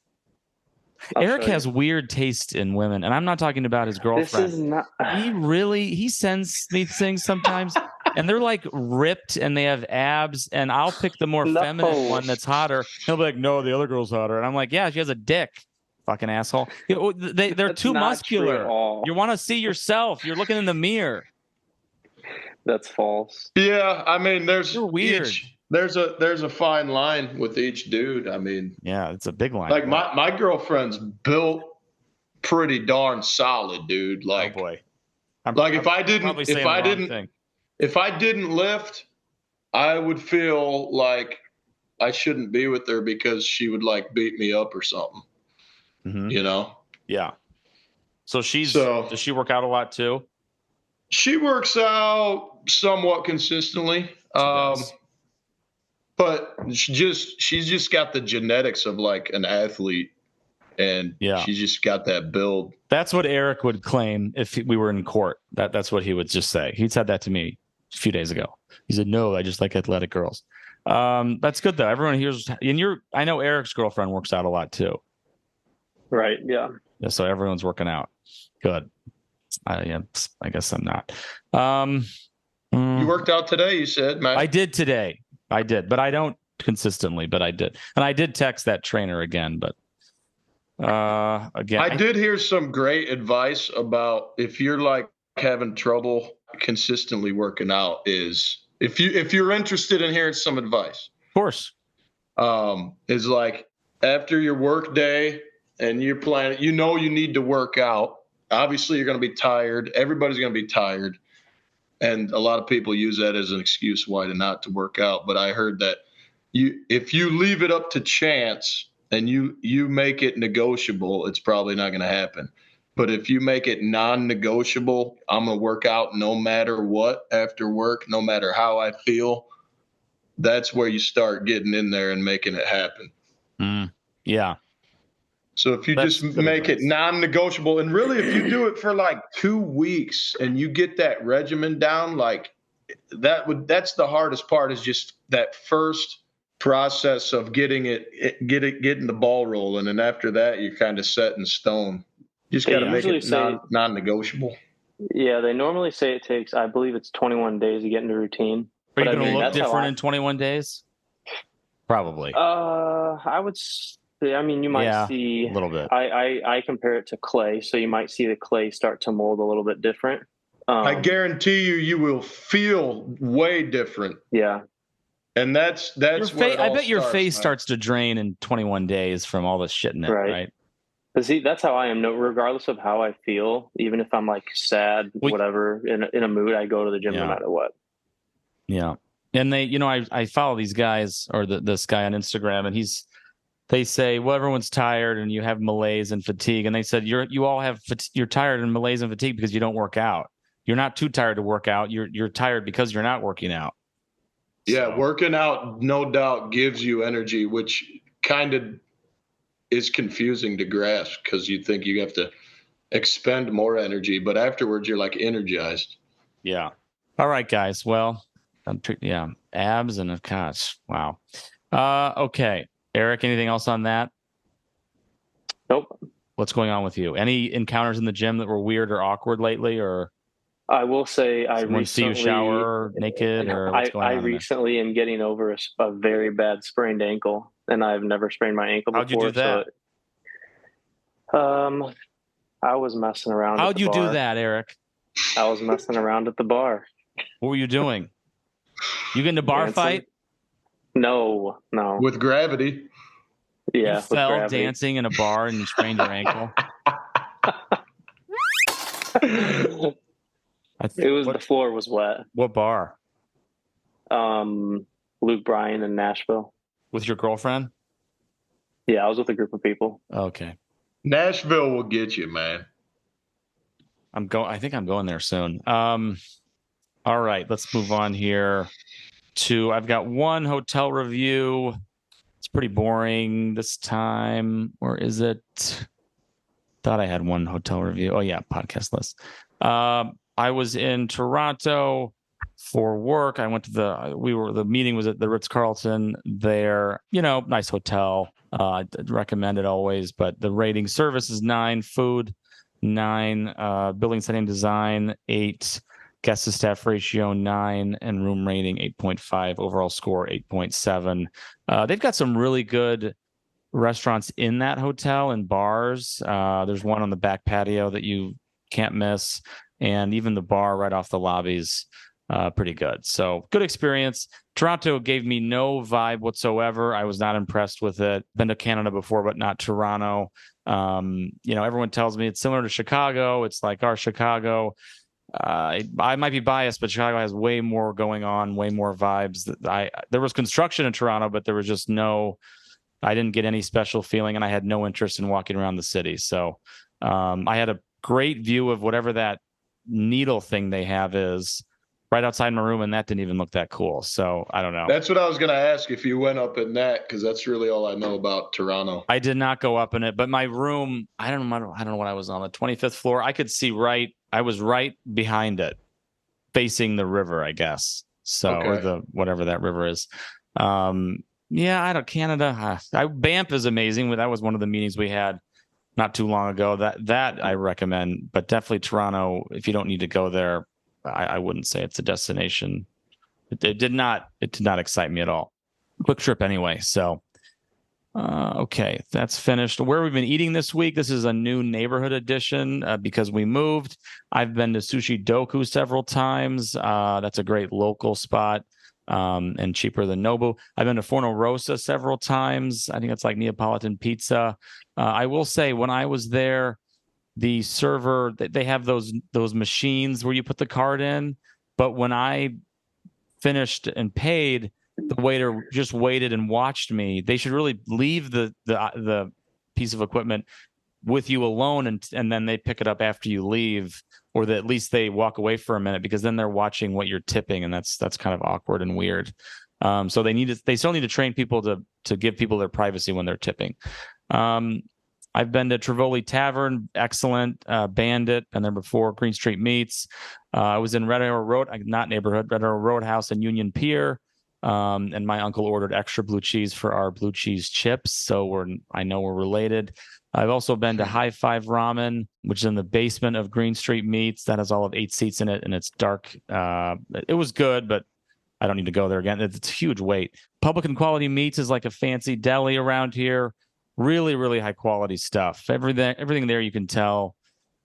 Eric has weird taste in women, and I'm not talking about his girlfriend. This is not. He sends me things sometimes, and they're like ripped, and they have abs, and I'll pick the more feminine one that's hotter. He'll be like, "No, the other girl's hotter," and I'm like, "Yeah, she has a dick, fucking asshole." They're too muscular. You want to see yourself. You're looking in the mirror. That's false. Yeah, I mean, there's weird. There's a fine line with each dude. I mean, yeah, it's a big line. Like my girlfriend's built pretty darn solid, dude. Like, oh boy. If I didn't lift, I would feel like I shouldn't be with her because she would like beat me up or something. Mm-hmm. You know? Yeah. So does she work out a lot too? She works out somewhat consistently. But she's just got the genetics of like an athlete, and she's just got that build. That's what Eric would claim if we were in court. That's what he would just say. He said that to me a few days ago. He said, "No, I just like athletic girls." That's good though. Everyone hears, and I know Eric's girlfriend works out a lot too. Right. Yeah. So everyone's working out. Good. I guess I'm not. You worked out today, you said, Matt. I did today. I did, but I don't consistently, but I did. And I did text that trainer again, but again. I did hear some great advice about if you're like having trouble consistently working out is if you're interested in hearing some advice. Of course. Is like after your work day and you're planning, you need to work out. Obviously you're going to be tired. Everybody's going to be tired. And a lot of people use that as an excuse why not to work out. But I heard that if you leave it up to chance and you make it negotiable, it's probably not going to happen. But if you make it non-negotiable, I'm going to work out no matter what after work, no matter how I feel, that's where you start getting in there and making it happen. Yeah. So if you just make it non-negotiable, and really if you do it for like 2 weeks and you get that regimen down, like that's the hardest part, is just that first process of getting the ball rolling. And after that, you're kind of set in stone. You just got to make it non-negotiable. Yeah. They normally say it takes, I believe it's 21 days to get into routine. Are you going to look different in 21 days? Probably. I would I mean, you might see a little bit. I compare it to clay, so you might see the clay start to mold a little bit different. I guarantee you will feel way different. Yeah, and that's where I bet your face starts to drain in 21 days from all this shit in it, right? But see, that's how I am. No, regardless of how I feel, even if I'm like sad, whatever, in a mood, I go to the gym no matter what. Yeah, and they, I follow these guys or this guy on Instagram, and they say, well, everyone's tired and you have malaise and fatigue. And they said, you're tired and malaise and fatigue because you don't work out. You're not too tired to work out. You're tired because you're not working out. Yeah. Working out, no doubt, gives you energy, which kind of is confusing to grasp because you think you have to expend more energy, but afterwards you're like energized. Yeah. All right, guys. Well, abs and gosh. Wow. Okay. Eric, anything else on that? Nope. What's going on with you? Any encounters in the gym that were weird or awkward lately? Or I will say I recently see you shower naked, or what's going on? I recently am getting over a very bad sprained ankle, and I've never sprained my ankle before. How'd you do that? So, I was messing around. How'd you do that, Eric? I was messing around at the bar. What were you doing? You get in a bar Dancing? fight? No. With gravity. Yeah, You with fell gravity. dancing in a bar and you sprained your ankle? The floor was wet. What bar? Luke Bryan in Nashville. With your girlfriend? Yeah, I was with a group of people. Okay. Nashville will get you, man. I think I'm going there soon. All right, let's move on here I've got one hotel review. It's pretty boring this time. Or is it? Thought I had one hotel review. Oh yeah, podcast list. I was in Toronto for work. I went to the meeting was at the Ritz-Carlton there. Nice hotel. I'd recommend it always, but the rating: service is 9, food 9, building setting design 8, guest to staff ratio 9, and room rating 8.5, overall score 8.7. They've got some really good restaurants in that hotel and bars. There's one on the back patio that you can't miss, and even the bar right off the lobby's pretty good. So good experience. Toronto gave me no vibe whatsoever. I was not impressed with it. Been to Canada before, but not Toronto. Everyone tells me it's similar to Chicago. It's like our Chicago. I might be biased, but Chicago has way more going on, way more vibes. There was construction in Toronto, but there was just I didn't get any special feeling, and I had no interest in walking around the city. So I had a great view of whatever that needle thing they have is right outside my room, and that didn't even look that cool. So I don't know. That's what I was going to ask, if you went up in that, because that's really all I know about Toronto. I did not go up in it, but my room, I don't know what I was on the 25th floor. I could see I was right behind it, facing the river, I guess. So, Okay. Or whatever that river is. Canada. Banff is amazing. That was one of the meetings we had not too long ago. That I recommend, but definitely Toronto. If you don't need to go there, I wouldn't say it's a destination. It did not excite me at all. Quick trip anyway. So, okay, that's finished. Where we've been eating this week. This is a new neighborhood edition because we moved. I've been to Sushi Doku several times. That's a great local spot. And cheaper than Nobu. I've been to Forno Rosa several times. I think it's like Neapolitan pizza. I will say, when I was there, the server, they have those machines where you put the card in. But when I finished and paid, the waiter just waited and watched me. They should really leave the piece of equipment with you alone, and then they pick it up after you leave, or at least they walk away for a minute, because then they're watching what you're tipping, and that's kind of awkward and weird. So they still need to train people to give people their privacy when they're tipping. I've been to Trivoli Tavern, excellent. Bandit, and there before. Green Street Meats. I was in Red Arrow Road, not neighborhood, Red Arrow Roadhouse and Union Pier. And my uncle ordered extra blue cheese for our blue cheese chips, so I know we're related. I've also been to High Five Ramen, which is in the basement of Green Street Meats. That has all of 8 seats in it, and it's dark. It was good, but I don't need to go there again. It's a huge wait. Public and Quality Meats is like a fancy deli around here. Really, really high quality stuff. Everything there you can tell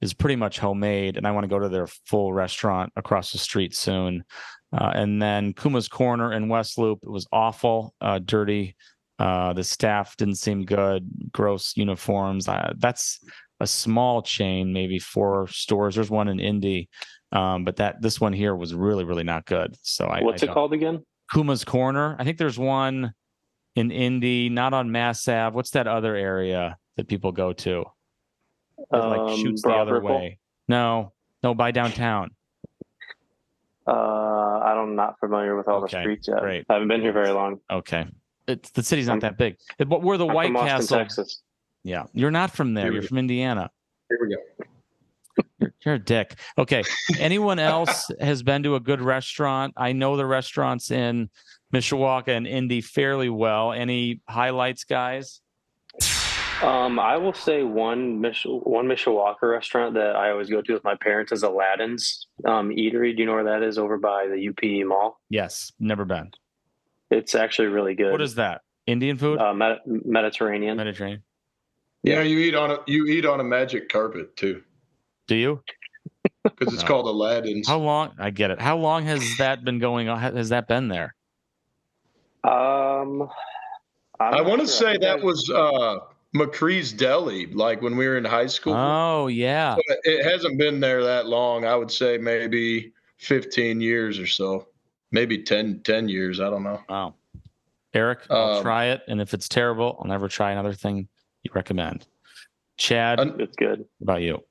is pretty much homemade, and I want to go to their full restaurant across the street soon. And then Kuma's Corner in West Loop, it was awful, dirty. The staff didn't seem good, gross uniforms. That's a small chain, maybe 4 stores. There's one in Indy, but this one here was really, really not good. So what's it called again? Kuma's Corner. I think there's one in Indy, not on Mass Ave. What's that other area that people go to? It like shoots the other way. No, by downtown. I'm not familiar with all the streets yet. Great. I haven't been here very long. Okay. The city's not that big. But we're the White from Castle. Austin, Texas. Yeah. You're not from there. You're from Indiana. Here we go. You're a dick. Okay. Anyone else has been to a good restaurant? I know the restaurants in Mishawaka and Indy fairly well. Any highlights, guys? I will say one Mishawaka restaurant that I always go to with my parents is Aladdin's Eatery. Do you know where that is? Over by the UP Mall? Yes. Never been. It's actually really good. What is that? Indian food? Mediterranean. Mediterranean. Yeah, you eat on a magic carpet too. Do you? because it's called Aladdin's. How long? I get it. How long has that been going on? Has that been there? I want to say that was McCree's Deli, like when we were in high school. Oh, yeah. But it hasn't been there that long. I would say maybe 15 years or so, maybe 10 years. I don't know. Wow. Eric, I'll try it. And if it's terrible, I'll never try another thing you recommend. Chad, it's good. What about you?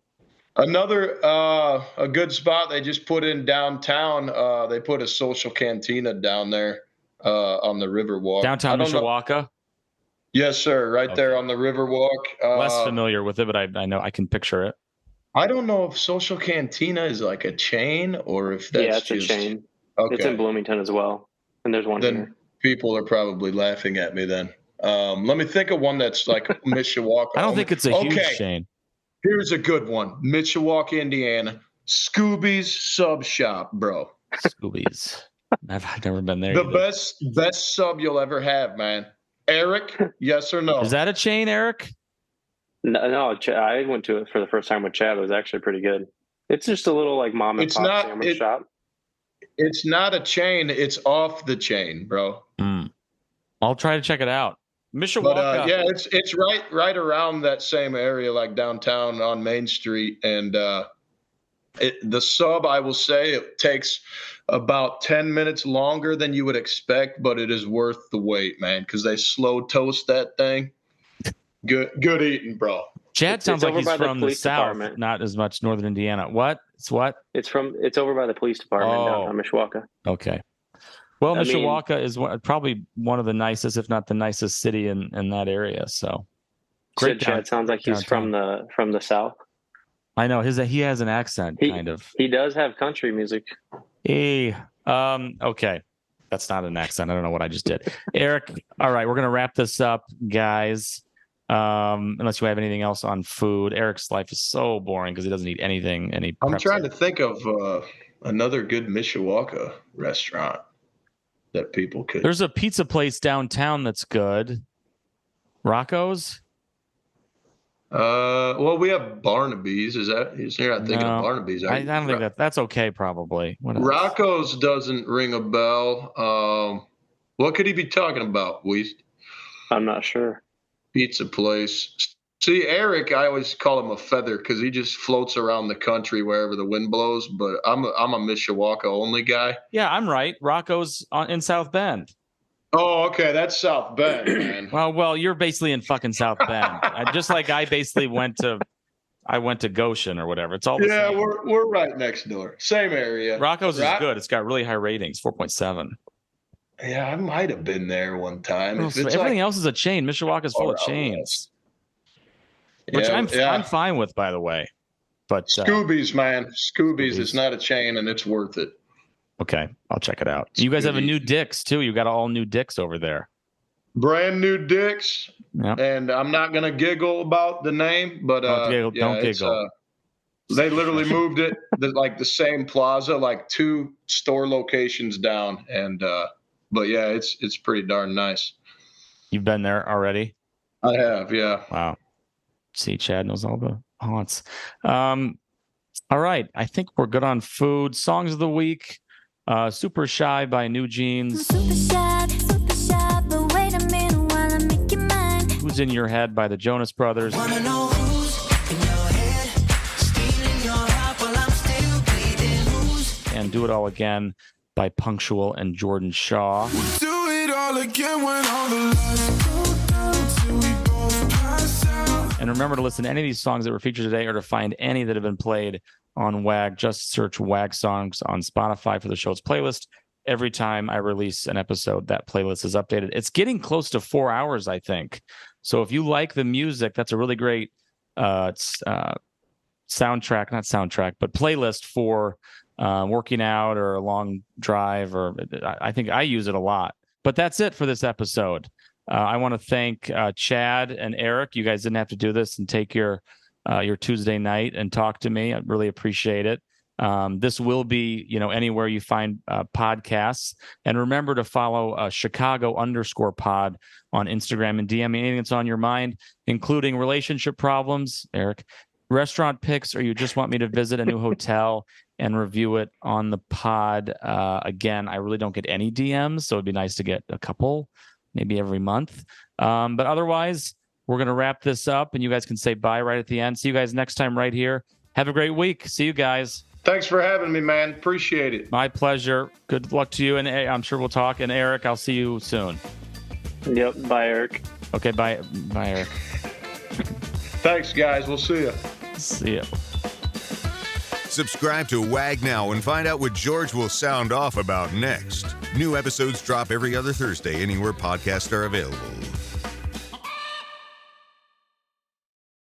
Another a good spot they just put in downtown. They put a social cantina down there on the Riverwalk. Downtown Mishawaka? Yes, sir. Right there on the Riverwalk. Less familiar with it, but I know I can picture it. I don't know if Social Cantina is like a chain or if that's it's a chain. Okay. It's in Bloomington as well, and there's one here. People are probably laughing at me then. Let me think of one that's like Mishawaka. I don't think it's a huge chain. Here's a good one. Mishawaka, Indiana. Scooby's Sub Shop, bro. Scooby's. I've never been there. The best sub you'll ever have, man. Eric, yes or no? Is that a chain, Eric? No, I went to it for the first time with Chad. It was actually pretty good. It's just a little like mom and pop sandwich shop. It's not a chain. It's off the chain, bro. I'll try to check it out. Mishawaka. But, yeah, it's right around that same area, like downtown on Main Street. And the sub, I will say, it takes about 10 minutes longer than you would expect, but it is worth the wait, man, because they slow toast that thing. Good eating, bro. Chad sounds like he's from the South, not as much Northern Indiana. What? It's what? It's over by the police department downtown Mishawaka. Okay. Well, Mishawaka is probably one of the nicest, if not the nicest city in that area. So great. Chad sounds like he's from the South. I know he has an accent, kind of. He does have country music. Hey, okay. That's not an accent. I don't know what I just did. Eric, all right, we're going to wrap this up, guys. Unless you have anything else on food. Eric's life is so boring because he doesn't eat anything. I'm trying to think of another good Mishawaka restaurant that people could. There's a pizza place downtown that's good. Rocco's? Well, we have Barnaby's. You're not thinking of Barnaby's? I don't think that's okay, probably. Rocco's doesn't ring a bell. What could he be talking about, Weist? I'm not sure. Pizza place. See, Eric, I always call him a feather because he just floats around the country wherever the wind blows. But I'm a Mishawaka only guy. Yeah, I'm right. Rocco's in South Bend. Oh, okay, that's South Bend, man. Well, you're basically in fucking South Bend. Just like I basically went to Goshen or whatever. It's all the same. we're right next door, same area. Rocco's is good. It's got really high ratings, 4.7. Yeah, I might have been there one time. Everything else is a chain. Mishawaka's full of chains, which I'm fine with, by the way. But Scooby's, man, Scooby's is not a chain, and it's worth it. Okay, I'll check it out. You guys have a new Dick's too. You got all new Dick's over there. Brand new Dick's. Yep. And I'm not gonna giggle about the name, but don't giggle. They literally moved it like the same plaza, like 2 store locations down, and but yeah, it's pretty darn nice. You've been there already? I have, yeah. Wow. See, Chad knows all the haunts. All right, I think we're good on food. Songs of the week. Super Shy by New Jeans. Super shy, but wait a minute while I make you mine. Who's in Your Head by the Jonas Brothers. Wanna know who's in your head, stealing your heart while I'm still bleeding. And Do It All Again by Punctual and Jordan Shaw. We'll do it all again when all the lights go down till we both pass out. And remember to listen to any of these songs that were featured today or to find any that have been played on WAG. Just search WAG songs on Spotify for the show's playlist. Every time I release an episode, that playlist is updated. It's getting close to 4 hours, I think. So if you like the music, that's a really great soundtrack, but playlist for working out or a long drive. Or I think I use it a lot. But that's it for this episode. I want to thank Chad and Eric. You guys didn't have to do this and take your Tuesday night and talk to me. I really appreciate it. This will be, anywhere you find podcasts. And remember to follow Chicago_pod on Instagram and DM me anything that's on your mind, including relationship problems, Eric, restaurant picks, or you just want me to visit a new hotel and review it on the pod, again, I really don't get any DMs, so it'd be nice to get a couple, maybe every month. But otherwise, we're going to wrap this up, and you guys can say bye right at the end. See you guys next time right here. Have a great week. See you guys. Thanks for having me, man. Appreciate it. My pleasure. Good luck to you, and I'm sure we'll talk. And Eric, I'll see you soon. Yep. Bye, Eric. Okay, bye, Eric. Thanks, guys. We'll see you. See ya. Subscribe to WAG now and find out what George will sound off about next. New episodes drop every other Thursday anywhere podcasts are available.